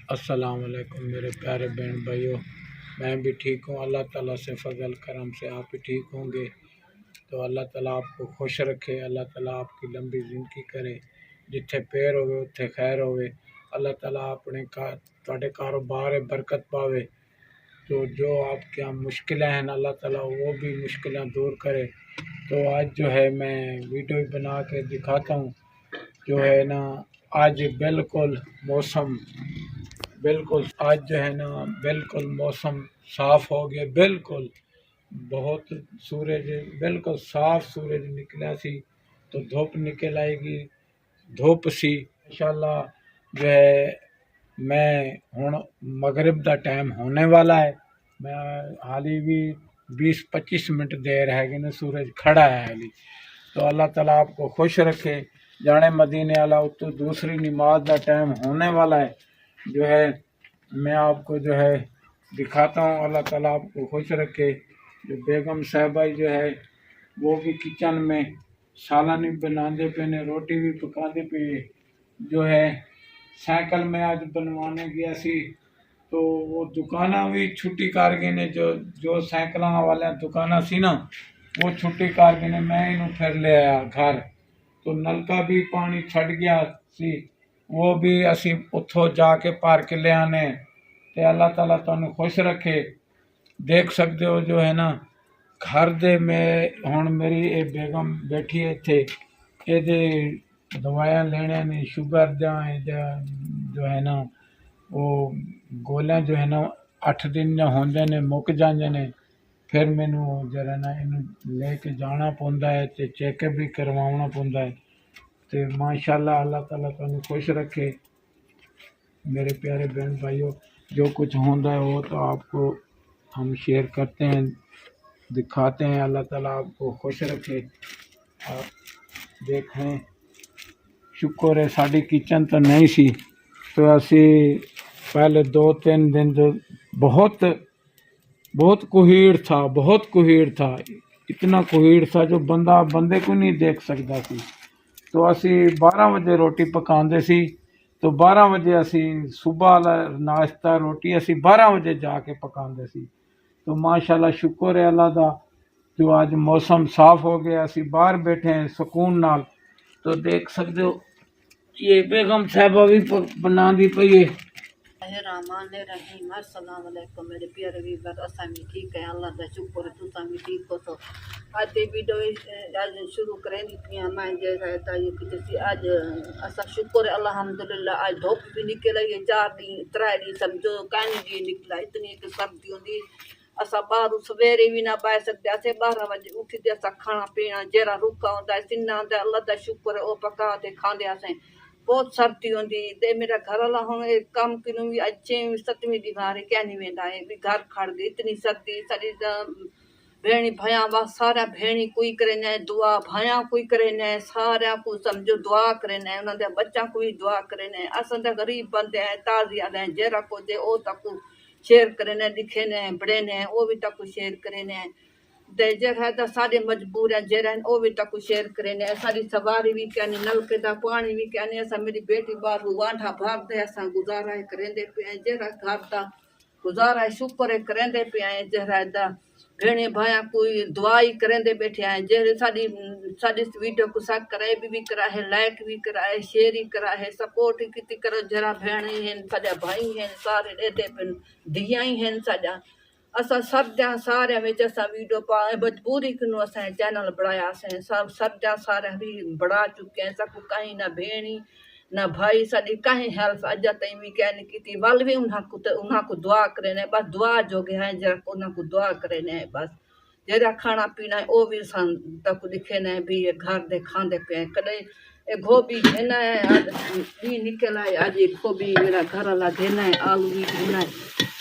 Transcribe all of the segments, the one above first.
अस्सलाम वालेकुम मेरे प्यारे बहन भाइयों। मैं भी ठीक हूँ, अल्लाह ताला से फ़ज़ल करम से आप भी ठीक होंगे। तो अल्लाह ताला आपको खुश रखे, अल्लाह ताला आपकी लंबी ज़िंदगी करे, जिथे पैर होवे उत्थे खैर होवे। अल्लाह ताला अपने तुहाडे कारोबार बरकत पावे। तो जो आपके यहाँ मुश्किलें हैं अल्लाह ताला वो भी मुश्किलें दूर करे। तो आज जो है मैं वीडियो बना के दिखाता हूँ। जो है ना, आज बिल्कुल आज जो है ना बिल्कुल मौसम साफ़ हो गया। बिल्कुल बहुत सूरज बिल्कुल साफ सूरज निकला सी, तो धूप निकल आएगी। धूप सी इंशाल्लाह जो है मैं हुण मगरिब का टाइम होने वाला है। मैं हाली भी 20-25 मिनट देर है कि सूरज खड़ा है हाली। तो अल्लाह ताला आपको खुश रखे। जाने मदीने वाला तो दूसरी नमाज का टाइम होने वाला है। जो है मैं आपको जो है दिखाता हूँ। अल्लाह ताला आपको खुश रखे। जो बेगम साहबा जो है वो भी किचन में सालानी बनाते पे ने, रोटी भी पकाते पे। जो है साइकिल में आज बनवाने गया सी, तो वो दुकाना भी छुट्टी कर गए ने। जो साइकिल वाले दुकाना सी ना वो छुट्टी कर गए ने। मैं इनू फिर ले आया घर। तो नलका भी पानी छड़ गया सी, वो भी असी उतो जाके भर के ले आने। ते अल्लाह ताला तुहानू खुश रखे। देख सकते हो जो है ना घर दे में हुण मेरी ये बेगम बैठी है इत्थे, ये दवाइयां लेने ने शुगर जो है ना वो गोलियां जो है ना 8 दिन होंदे ने मुक जांदे ने। फिर मैनू जरा ना इनू लेके जाना पौंदा है ते चेकअप भी करवाना पौंदा है। तो माशाल्लाह अल्लाह ताला तुहानू खुश रखे मेरे प्यारे बहन भाइयों। जो कुछ होता है वो तो आपको हम शेयर करते हैं, दिखाते हैं। अल्लाह ताला आपको खुश रखे। आप देखें शुक्र है साड़ी किचन तो नहीं सी, तो असी पहले 2-3 दिन तो बहुत बहुत कुहीड़ था। इतना कुहीड़ था जो बंदे को नहीं देख सकता सी। तो असी 12 बजे रोटी पकाते सी। तो 12 बजे असी सुबह वाला नाश्ता रोटी असी 12 बजे जाके पकाते सी। तो माशाल्लाह शुक्र है अल्लाह का जो आज मौसम साफ हो गया, असी बाहर बैठे हैं सुकून नाल। तो देख सकते हो ये बेगम साहबा भी बना दी पई है। रहमान रहीम अस्सलाम वालेकुम मेरे प्यारे वीवर। असा भी ठीक है, अल्लाह का शुक्र है तुसा भी ठीक हो। तो आज ये वीडियो आज शुरू करें दी मैं जैसा ये कि आज असा शुक्र है अल्हम्दुलिल्लाह। आज धूप भी निकल आई है 4 दिन 3 दिन समझो कानी दी निकला। इतनी एक सर्दी होंगी असा बाहर सवेरे भी ना बह सकते। असे 12 बजे उठते असा खाना पीना जरा रुका होंदा सिन्ना होंदा। अल्लाह का शुक्र है वो पका के खाते असें। बहुत सर्दी होंदी ते मेरा घर वाला हम कम किनू भी 6-7वीं दीवार क्या नहीं वेंदा है भी घर खड़ गई। इतनी सर्दी सारी भेणी भया वा सारा भेणी कोई करे न दुआ भया कोई करे न सारा को समझो दुआ करे न उन्होंने बच्चा को भी दुआ करे न। असां तो गरीब बंदे हैं ताजी आले हैं जरा को दे ओ तक शेयर करे न दिखे न बड़े न वो भी तक शेयर करे न। ते जगह तो सारे मजबूर हैं जरा वो भी तक शेयर करे ने। सारी सवारी भी कहने नलके का पानी भी कहने असा मेरी बेटी बार वांढा भागते असा गुजारा है करेंदे पे जरा घर का गुजारा है शुक्र है करेंदे पे आए। जरा दा भेणे भाया कोई दुआई करेंदे बैठे आए जरे साड़ी साड़ी वीडियो को साक कराए भी करा है लाइक भी करा है शेयर ही करा है सपोर्ट ही किती करो। जरा भेणे हैं साजा भाई हैं सारे देते पे दिया ही हैं साजा असा सर्दियां सारे में असा वीडियो पा मजबूरी किनू असा चैनल बढ़ाया। असें सब सर्दियां सारे भी बढ़ा चुके हैं। सबको कहीं ना भेणी ना भाई साड़ी कहीं हेल्प अज तई भी कहने की वल भी उन्हें को दुआ करे ने बस दुआ जोगे हैं जरा उन्हें को दुआ करे ने बस जरा खाना पीना है वो भी तक दिखे ने भी घर दे खाते पे कदे गोभी देना है आज भी निकल आए। आज गोभी मेरा घर वाला देना है आलू भी देना है।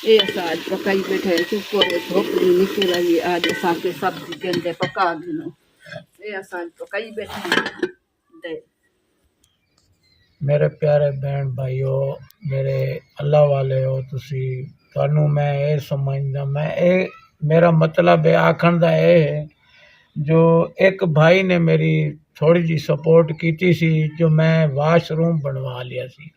ये आज पकाई बैठे शुक्र है धूप भी निकल आई आज असा के सब्जी के अंदर पका दिनो ये असा पकाई बैठे दे। मेरे प्यारे बहन भाइयों मेरे अल्लाह वाले हो तुसी थानू मैं ये समझदा मैं ये मेरा मतलब है आखण दा ये है। जो एक भाई ने मेरी थोड़ी जी सपोर्ट की सी जो मैं वाशरूम बनवा लिया सी।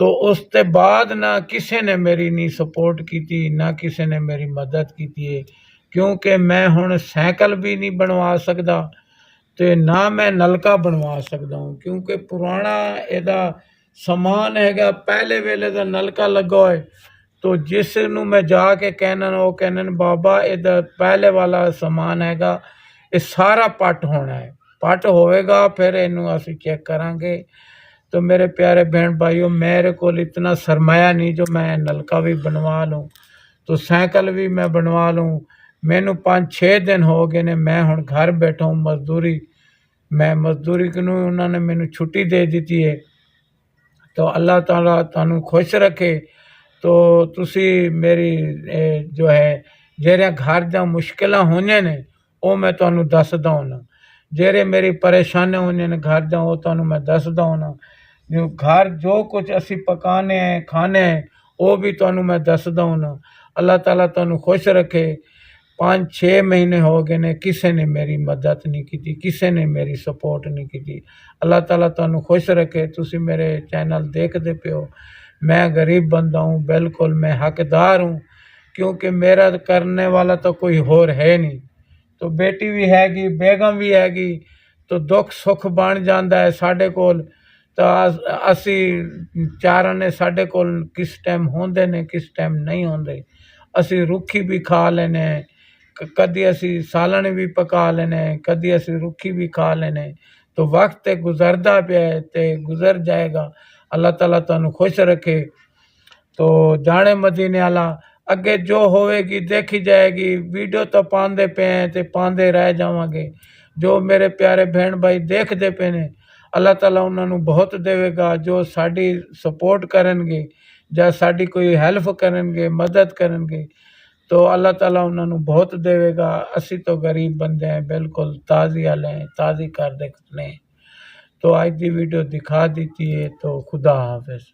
तो उसते बाद ना किसी ने मेरी नहीं सपोर्ट की, ना किसी ने मेरी मदद की है, क्योंकि मैं हुण साइकिल भी नहीं बनवा सकदा ते ना मैं नलका बनवा सकदा हूँ, क्योंकि पुराना ਇਹਦਾ समान हैगा पहले वेले ਦਾ नलका लगा होए। तो जिस ਨੂੰ मैं जाके कहना ਉਹ कहना बाबा ਇਹਦਾ पहले वाला समान हैगा, ਇਹ सारा पट होना है, पट होएगा फिर ਇਹਨੂੰ ਅਸੀਂ चेक करांगे। तो मेरे प्यारे बहन भाइयों, मेरे को इतना सरमाया नहीं जो मैं नलका भी बनवा लूँ, तो साइकिल भी मैं बनवा लूँ। मैनू 5-6 दिन हो गए ने, मैं हुण घर बैठा हूँ मजदूरी, मैं मजदूरी को उन्होंने मैनू छुट्टी दे दी है। तो अल्लाह ताला तुहानू खुश रखे। तो तुसी मेरी जो है जेरे घर दा मुश्किलां होने ने वो मैं तुहानू दसदा होना, जेरे मेरी परेशानियां होने ने घर दा वो तुहानू मैं दसदा होना। जो घर जो कुछ असी पकाने हैं खाने हैं वो भी तुहानू मैं दसदा होना। अल्लाह ताला तुहानू खुश रखे। 5-6 महीने हो गए ने, किसी ने मेरी मदद नहीं की, किसी ने मेरी सपोर्ट नहीं की। अल्लाह ताला तुहानू खुश रखे। तुसी मेरे चैनल देखते पे हो। मैं गरीब बंदा हूँ, बिल्कुल मैं हकदार हूँ, क्योंकि मेरा करने वाला तो कोई होर है नहीं। तो बेटी भी हैगी, बेगम भी हैगी, तो दुख सुख बन जाता है साढ़े कोल। तो असी चारां ने साढ़े कोल किस टाइम होंदे ने किस टाइम नहीं होंदे। असी रुखी भी खा लेने, कदी असी सालन भी पका लेने, कदी असी रुखी भी खा लेने। तो वक्त गुजरदा पिया है ते गुजर जाएगा। अल्लाह ताला तुहानू खुश रखे। तो जाने मदीने आला अगे जो होएगी देखी जाएगी। वीडियो तो पांदे पे हैं ते पांदे रह जावांगे। जो मेरे प्यारे बहन भाई देखते पे ने, अल्लाह ताला उन्होंने बहुत देवेगा। जो साड़ी सपोर्ट करनगे ਜਾਂ ਸਾਡੀ ਕੋਈ ਹੈਲਪ ਕਰਨਗੇ, ਮਦਦ ਕਰਨਗੇ, तो अल्लाह ताला उन्होंने बहुत देवेगा। असी तो गरीब बंदे हैं, बिल्कुल ताज़ी वाले हैं, ताज़ी कर देखने। तो आज की वीडियो दिखा दी है। तो खुदा हाफिज़।